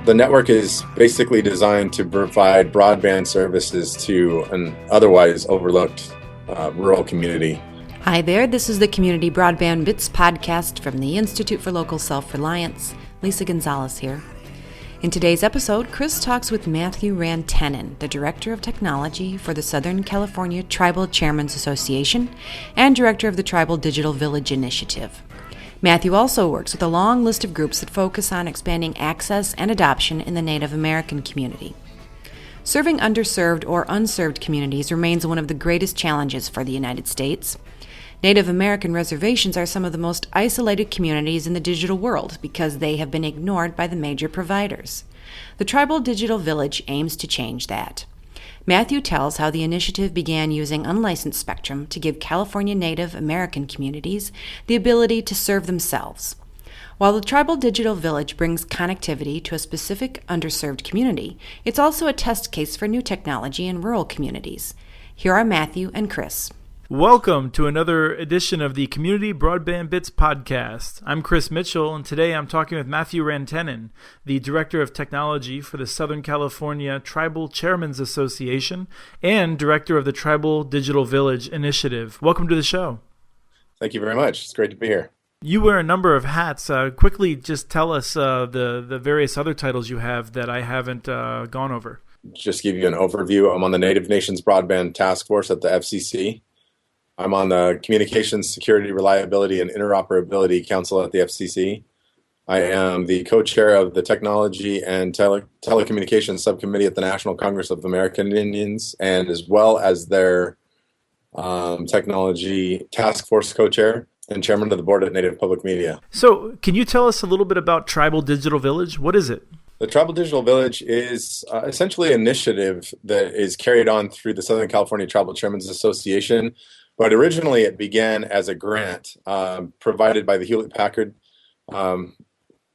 The network is basically designed to provide broadband services to an otherwise overlooked rural community. Hi there, this is the Community Broadband Bits podcast from the Institute for Local Self-Reliance. Lisa Gonzalez here. In today's episode, Chris talks with Matthew Rantanen, the Director of Technology for the Southern California Tribal Chairmen's Association and Director of the Tribal Digital Village Initiative. Matthew also works with a long list of groups that focus on expanding access and adoption in the Native American community. Serving underserved or unserved communities remains one of the greatest challenges for the United States. Native American reservations are some of the most isolated communities in the digital world because they have been ignored by the major providers. The Tribal Digital Village aims to change that. Matthew tells how the initiative began using unlicensed spectrum to give California Native American communities the ability to serve themselves. While the Tribal Digital Village brings connectivity to a specific underserved community, it's also a test case for new technology in rural communities. Here are Matthew and Chris. Welcome to another edition of the Community Broadband Bits podcast. I'm Chris Mitchell, and today I'm talking with Matthew Rantanen, the Director of Technology for the Southern California Tribal Chairmen's Association and Director of the Tribal Digital Village Initiative. Welcome to the show. Thank you very much. It's great to be here. You wear a number of hats. Quickly, just tell us the various other titles you have that I haven't gone over. Just give you an overview. I'm on the Native Nations Broadband Task Force at the FCC. I'm on the Communications, Security, Reliability, and Interoperability Council at the FCC. I am the co-chair of the Technology and Telecommunications Subcommittee at the National Congress of American Indians, and as well as their Technology Task Force co-chair and chairman of the board at Native Public Media. So can you tell us a little bit about Tribal Digital Village? What is it? The Tribal Digital Village is essentially an initiative that is carried on through the Southern California Tribal Chairmen's Association. But originally it began as a grant provided by the Hewlett-Packard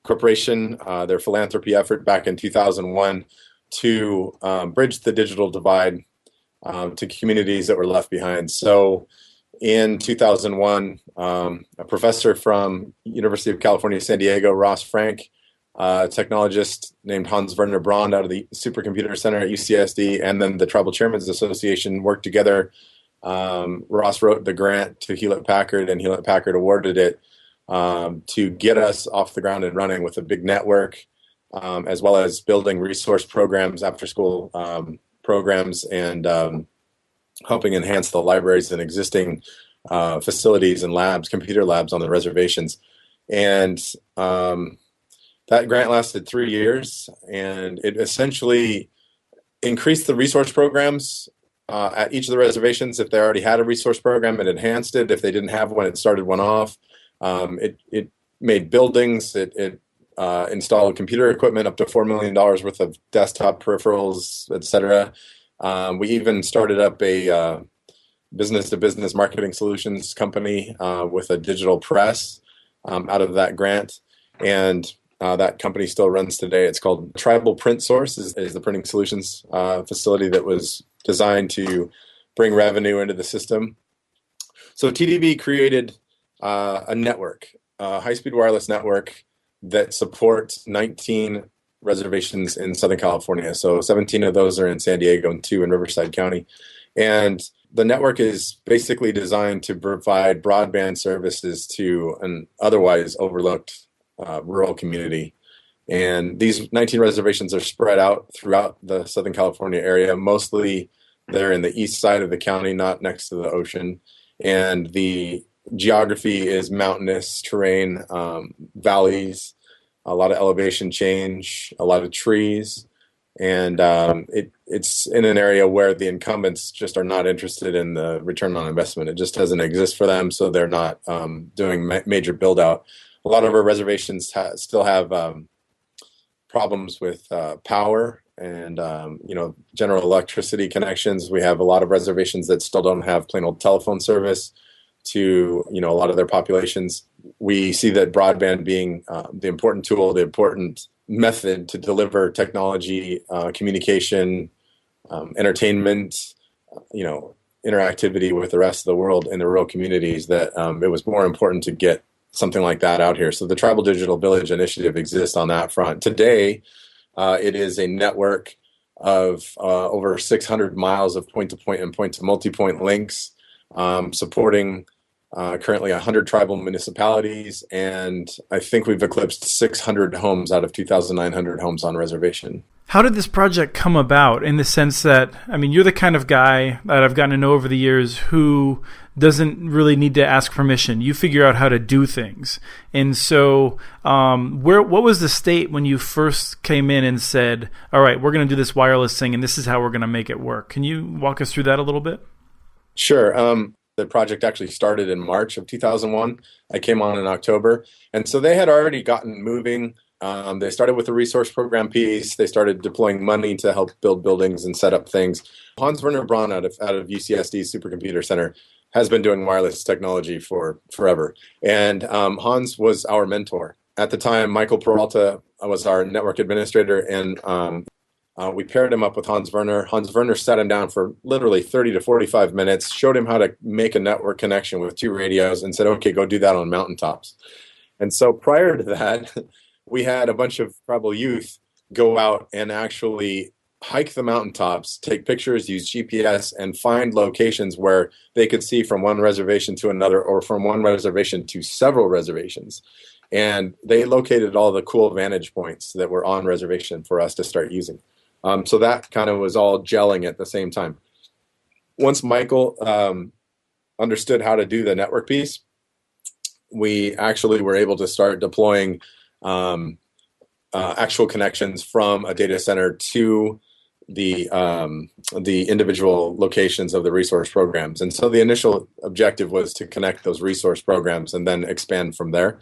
Corporation, their philanthropy effort back in 2001 to bridge the digital divide to communities that were left behind. So in 2001, a professor from University of California, San Diego, Ross Frank, a technologist named Hans Werner Braun out of the Supercomputer Center at UCSD, and then the Tribal Chairmen's Association worked together. Ross wrote the grant to Hewlett-Packard, and Hewlett-Packard awarded it to get us off the ground and running with a big network, as well as building resource programs, after-school programs, and helping enhance the libraries and existing facilities and labs, computer labs on the reservations. And that grant lasted 3 years, and it essentially increased the resource programs at each of the reservations. If they already had a resource program, it enhanced it. If they didn't have one, it started one off. It made buildings. It installed computer equipment up to $4 million worth of desktop peripherals, etc. We even started up a business-to-business marketing solutions company with a digital press out of that grant. And that company still runs today. It's called Tribal Print Source, is the printing solutions facility that was designed to bring revenue into the system. So TDV created a network, a high-speed wireless network that supports 19 reservations in Southern California. So 17 of those are in San Diego and 2 in Riverside County. And the network is basically designed to provide broadband services to an otherwise overlooked rural community. And these 19 reservations are spread out throughout the Southern California area. Mostly they're in the east side of the county, not next to the ocean. And the geography is mountainous terrain, valleys, a lot of elevation change, a lot of trees. And it's in an area where the incumbents just are not interested in the return on investment. It just doesn't exist for them, so they're not doing major build out. A lot of our reservations still have problems with power and general electricity connections. We have a lot of reservations that still don't have plain old telephone service to a lot of their populations. We see that broadband being the important tool, the important method to deliver technology, communication, entertainment, interactivity with the rest of the world in the rural communities, that it was more important to get something like that out here. So the Tribal Digital Village Initiative exists on that front. Today, It is a network of over 600 miles of point-to-point and point-to-multipoint links, supporting currently 100 tribal municipalities, and I think we've eclipsed 600 homes out of 2,900 homes on reservation. How did this project come about, in the sense that, I mean, you're the kind of guy that I've gotten to know over the years who doesn't really need to ask permission. You figure out how to do things. And so what was the state when you first came in and said, all right, we're going to do this wireless thing, and this is how we're going to make it work? Can you walk us through that a little bit? Sure. The project actually started in March of 2001. I came on in October. And so they had already gotten moving. They started with the resource program piece. They started deploying money to help build buildings and set up things. Hans Werner Braun out of UCSD's Supercomputer Center has been doing wireless technology for forever. And Hans was our mentor. At the time, Michael Peralta was our network administrator, and we paired him up with Hans Werner. Hans Werner sat him down for literally 30 to 45 minutes, showed him how to make a network connection with 2 radios, and said, okay, go do that on mountaintops. And so prior to that, we had a bunch of tribal youth go out and actually hike the mountaintops, take pictures, use GPS, and find locations where they could see from one reservation to another, or from one reservation to several reservations. And they located all the cool vantage points that were on reservation for us to start using. So that kind of was all gelling at the same time. Once Michael understood how to do the network piece, we actually were able to start deploying actual connections from a data center to the individual locations of the resource programs. And so the initial objective was to connect those resource programs and then expand from there.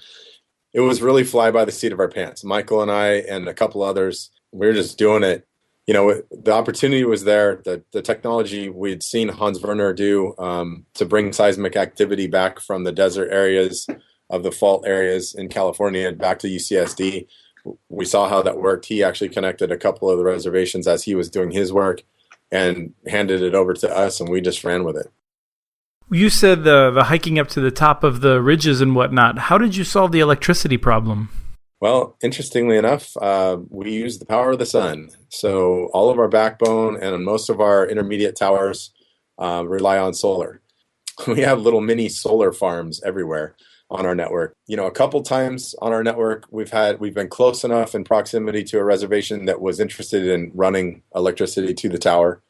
It was really fly by the seat of our pants. Michael and I and a couple others, we were just doing it. You know, the opportunity was there. The technology we'd seen Hans Werner do to bring seismic activity back from the desert areas of the fault areas in California back to UCSD. We saw how that worked. He actually connected a couple of the reservations as he was doing his work and handed it over to us, and we just ran with it. You said the hiking up to the top of the ridges and whatnot. How did you solve the electricity problem? Well, interestingly enough, we use the power of the sun. So all of our backbone and most of our intermediate towers rely on solar. We have little mini solar farms everywhere on our network. You know, a couple times on our network, we've been close enough in proximity to a reservation that was interested in running electricity to the tower,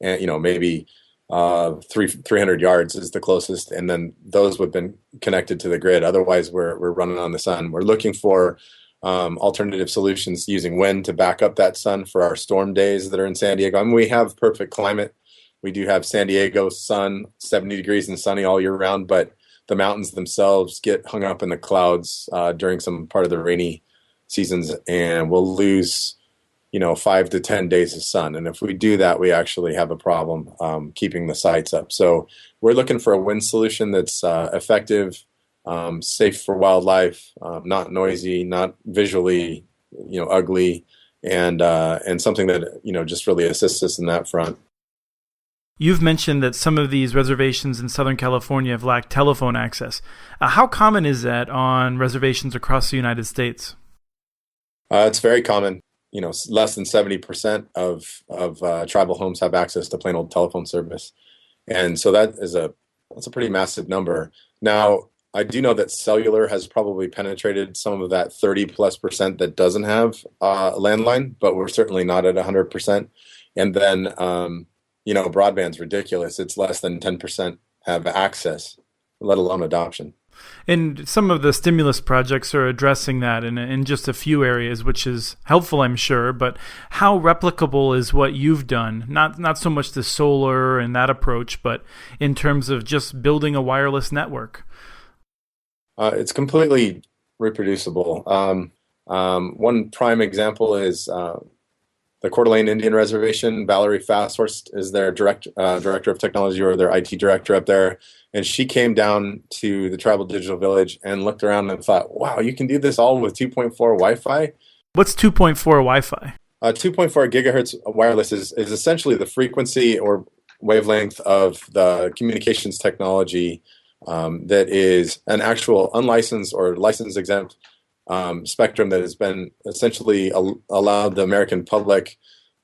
and maybe 300 yards is the closest, and then those would have been connected to the grid. Otherwise, we're running on the sun. We're looking for alternative solutions using wind to back up that sun for our storm days that are in San Diego. I mean, we have perfect climate. We do have San Diego sun, 70 degrees and sunny all year round, but the mountains themselves get hung up in the clouds during some part of the rainy seasons, and we'll lose 5 to 10 days of sun. And if we do that, we actually have a problem keeping the sites up. So we're looking for a wind solution that's effective, safe for wildlife, not noisy, not visually, ugly, and something that, just really assists us in that front. You've mentioned that some of these reservations in Southern California have lacked telephone access. How common is that on reservations across the United States? It's very common. Less than 70% of tribal homes have access to plain old telephone service. And so that's a pretty massive number. Now, I do know that cellular has probably penetrated some of that 30+% that doesn't have a landline, but we're certainly not at 100%. And then, broadband's ridiculous. It's less than 10% have access, let alone adoption. And some of the stimulus projects are addressing that in just a few areas, which is helpful, I'm sure. But how replicable is what you've done? Not so much the solar and that approach, but in terms of just building a wireless network. It's completely reproducible. One prime example is the Coeur d'Alene Indian Reservation. Valerie Fasthorst is their director of technology, or their IT director up there. And she came down to the Tribal Digital Village and looked around and thought, wow, you can do this all with 2.4 Wi-Fi? What's 2.4 Wi-Fi? 2.4 gigahertz wireless is essentially the frequency or wavelength of the communications technology that is an actual unlicensed or license exempt spectrum that has been essentially allowed the American public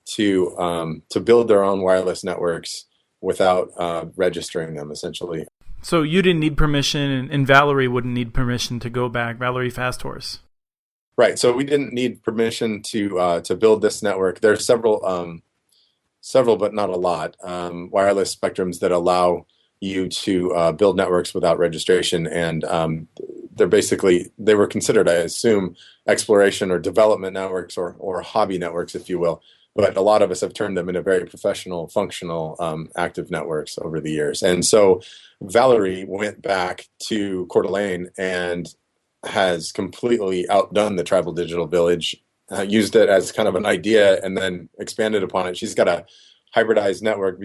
to build their own wireless networks without registering them, essentially. So you didn't need permission, and Valerie wouldn't need permission to go back, Valerie Fast Horse. Right. So we didn't need permission to build this network. There are several, but not a lot, wireless spectrums that allow you to build networks without registration, and they were considered, I assume, exploration or development networks or hobby networks, if you will. But a lot of us have turned them into very professional, functional, active networks over the years. And so Valerie went back to Coeur d'Alene and has completely outdone the Tribal Digital Village, used it as kind of an idea and then expanded upon it. She's got a hybridized network,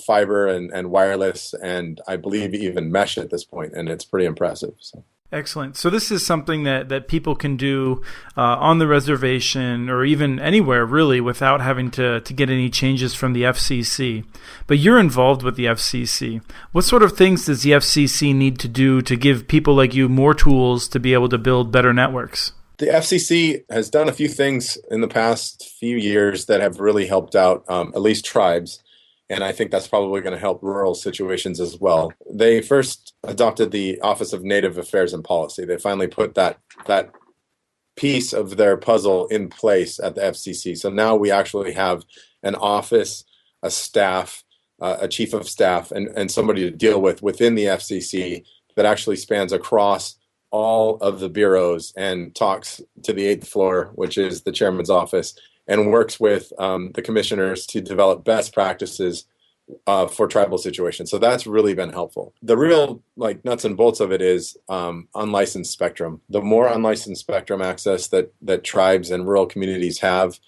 fiber and wireless, and I believe even mesh at this point, and it's pretty impressive. So. Excellent. So this is something that people can do on the reservation or even anywhere, really, without having to get any changes from the FCC. But you're involved with the FCC. What sort of things does the FCC need to do to give people like you more tools to be able to build better networks? The FCC has done a few things in the past few years that have really helped out at least tribes, and I think that's probably going to help rural situations as well. They first adopted the Office of Native Affairs and Policy. They finally put that piece of their puzzle in place at the FCC. So now we actually have an office, a staff, a chief of staff, and somebody to deal with within the FCC that actually spans across all of the bureaus and talks to the 8th floor, which is the chairman's office, and works with the commissioners to develop best practices for tribal situations. So that's really been helpful. The real nuts and bolts of it is unlicensed spectrum. The more unlicensed spectrum access that tribes and rural communities have,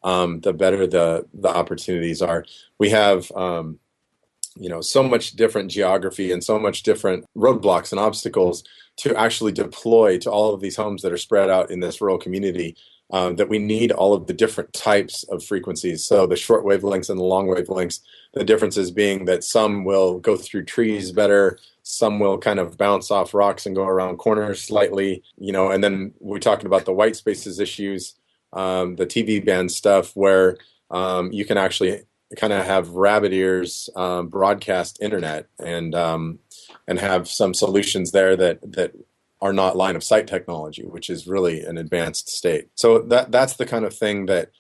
the better the opportunities are. We have so much different geography and so much different roadblocks and obstacles to actually deploy to all of these homes that are spread out in this rural community, that we need all of the different types of frequencies. So the short wavelengths and the long wavelengths, the differences being that some will go through trees better, some will kind of bounce off rocks and go around corners slightly, and then we're talking about the white spaces issues, the TV band stuff where you can actually kind of have rabbit ears broadcast internet and have some solutions there that are not line of sight technology, which is really an advanced state. So that's the kind of thing that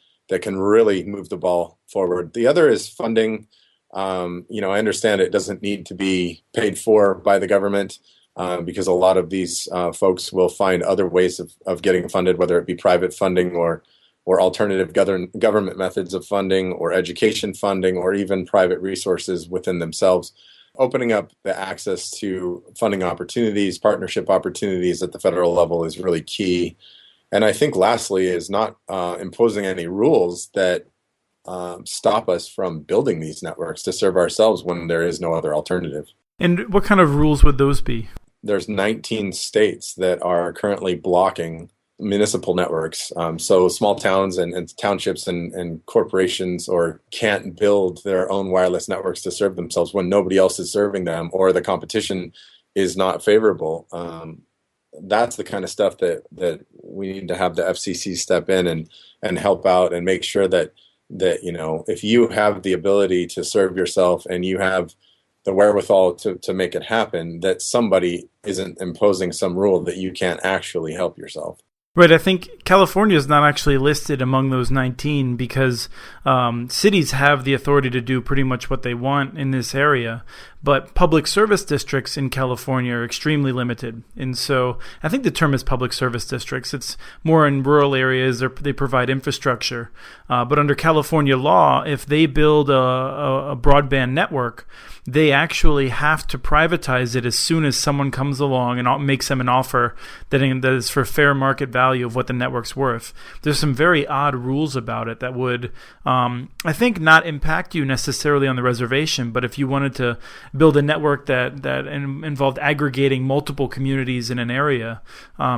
can really move the ball forward. The other is funding. I understand it doesn't need to be paid for by the government because a lot of these folks will find other ways of getting funded, whether it be private funding or alternative government methods of funding or education funding or even private resources within themselves. Opening up the access to funding opportunities, partnership opportunities at the federal level is really key. And I think lastly is not imposing any rules that stop us from building these networks to serve ourselves when there is no other alternative. And what kind of rules would those be? There's 19 states that are currently blocking municipal networks. So small towns and townships and corporations can't build their own wireless networks to serve themselves when nobody else is serving them or the competition is not favorable. That's the kind of stuff that we need to have the FCC step in and help out and make sure that if you have the ability to serve yourself and you have the wherewithal to make it happen, that somebody isn't imposing some rule that you can't actually help yourself. Right. I think California is not actually listed among those 19 because cities have the authority to do pretty much what they want in this area. But public service districts in California are extremely limited. And so I think the term is public service districts. It's more in rural areas. They provide infrastructure. But under California law, if they build a broadband network, they actually have to privatize it as soon as someone comes along and makes them an offer that is for fair market value of what the network's worth. There's some very odd rules about it that would, I think, not impact you necessarily on the reservation, but if you wanted to build a network that involved aggregating multiple communities in an area,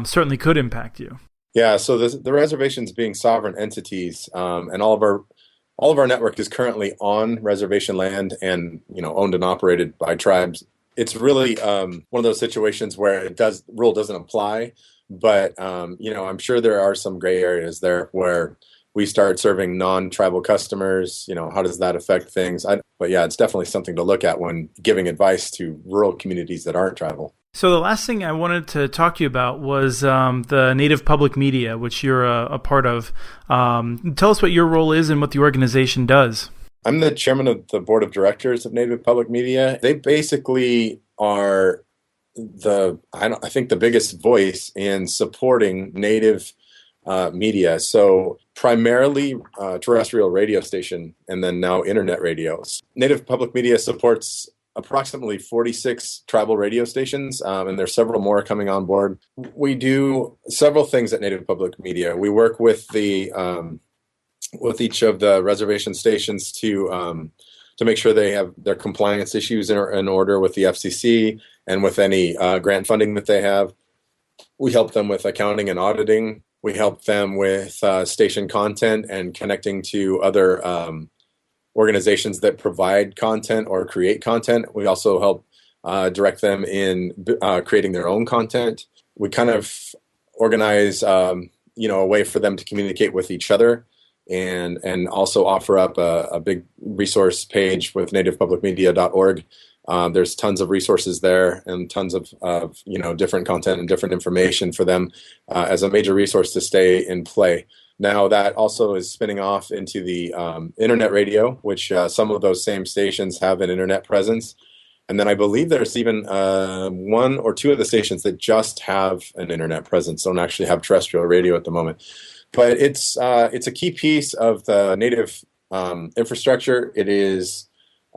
certainly could impact you. Yeah, so the reservations being sovereign entities, and all of our network is currently on reservation land and owned and operated by tribes. It's really one of those situations where rule doesn't apply, But, I'm sure there are some gray areas there where we start serving non-tribal customers. How does that affect things? But yeah, it's definitely something to look at when giving advice to rural communities that aren't tribal. So the last thing I wanted to talk to you about was the Native Public Media, which you're a part of. Tell us what your role is and what the organization does. I'm the chairman of the board of directors of Native Public Media. They basically are I think the biggest voice in supporting Native media. So primarily terrestrial radio station and then now internet radios. Native Public Media supports approximately 46 tribal radio stations, and there's several more coming on board. We do several things at Native Public Media. We work with with each of the reservation stations to make sure they have their compliance issues in order with the FCC and with any grant funding that they have. We help them with accounting and auditing. We help them with station content and connecting to other organizations that provide content or create content. We also help direct them in creating their own content. We kind of organize, a way for them to communicate with each other, and also offer up a big resource page with nativepublicmedia.org. There's tons of resources there and tons of different content and different information for them as a major resource to stay in play. Now that also is spinning off into the internet radio, which some of those same stations have an internet presence. And then I believe there's even one or two of the stations that just have an internet presence, don't actually have terrestrial radio at the moment. But it's a key piece of the Native infrastructure. It is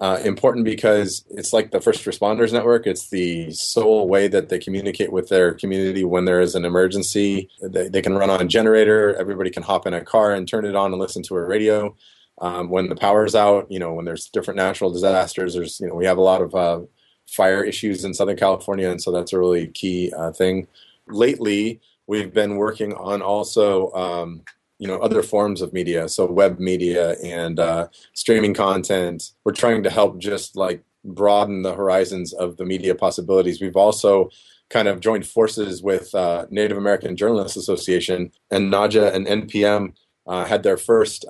important because it's like the first responders network. It's the sole way that they communicate with their community when there is an emergency. They can run on a generator. Everybody can hop in a car and turn it on and listen to a radio. When the power's out, when there's different natural disasters, we have a lot of fire issues in Southern California, and so that's a really key thing. Lately, we've been working on also other forms of media, so web media and streaming content. We're trying to help just like broaden the horizons of the media possibilities. We've also kind of joined forces with Native American Journalists Association, and NAJA and NPM had their first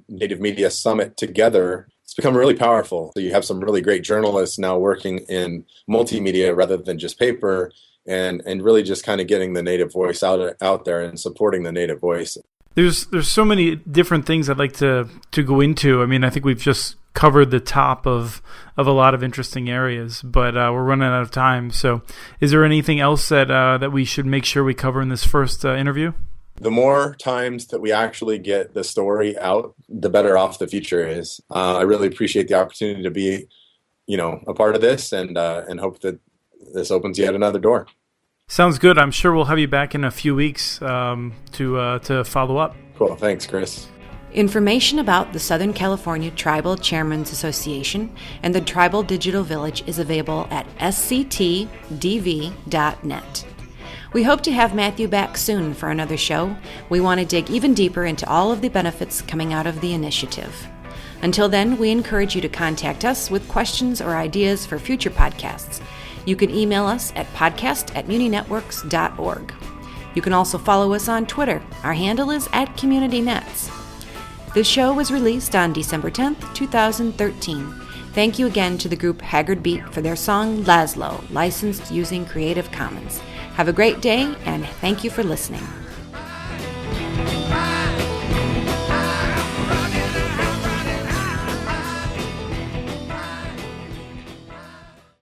Native Media Summit together. It's become really powerful. So you have some really great journalists now working in multimedia rather than just paper, and really just kind of getting the Native voice out there and supporting the Native voice. There's so many different things I'd like to go into. I mean, I think we've just covered the top of a lot of interesting areas, but we're running out of time. So is there anything else that we should make sure we cover in this first interview? The more times that we actually get the story out, the better off the future is. I really appreciate the opportunity to be, a part of this, and hope that this opens yet another door. Sounds good. I'm sure we'll have you back in a few weeks to follow up. Cool. Thanks, Chris. Information about the Southern California Tribal Chairmen's Association and the Tribal Digital Village is available at sctdv.net. We hope to have Matthew back soon for another show. We want to dig even deeper into all of the benefits coming out of the initiative. Until then, we encourage you to contact us with questions or ideas for future podcasts. You can email us at podcast@muninetworks.org. You can also follow us on Twitter. Our handle is @CommunityNets. This show was released on December 10th, 2013. Thank you again to the group Haggard Beat for their song Laszlo, licensed using Creative Commons. Have a great day, and thank you for listening.